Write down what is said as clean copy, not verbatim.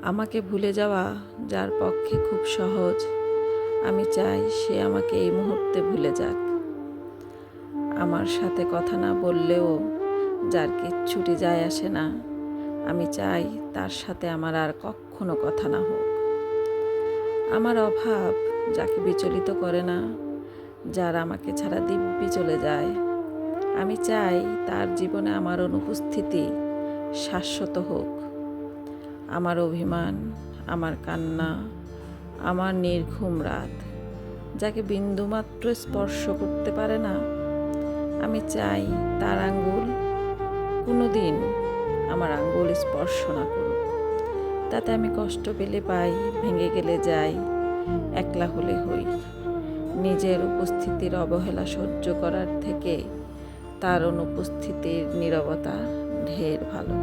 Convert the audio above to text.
আমাকে ভুলে যাওয়া যার পক্ষে খুব সহজ, আমি চাই সে আমাকে এই মুহূর্তে ভুলে যাক। আমার সাথে কথা না বললেও যার কিচ্ছুটি যায় আসে না, আমি চাই তার সাথে আমার আর কখনো কথা না হোক। আমার অভাব যাকে বিচলিত করে না, যার আমাকে ছাড়া দিব্যি চলে যায়, আমি চাই তার জীবনে আমার অনুপস্থিতি শাশ্বত হোক। আমার অভিমান, আমার কান্না, আমার নির্ঘুম রাত যাকে বিন্দুমাত্র স্পর্শ করতে পারে না, আমি চাই তার আঙ্গুল কোনোদিন আমার আঙ্গুল স্পর্শ না করুক। তাতে আমি কষ্ট পেলে পাই, ভেঙে গেলে যাই, একলা হলে হই। নিজের উপস্থিতির অবহেলা সহ্য করার থেকে তার অনুপস্থিতির নীরবতা ঢের ভালো।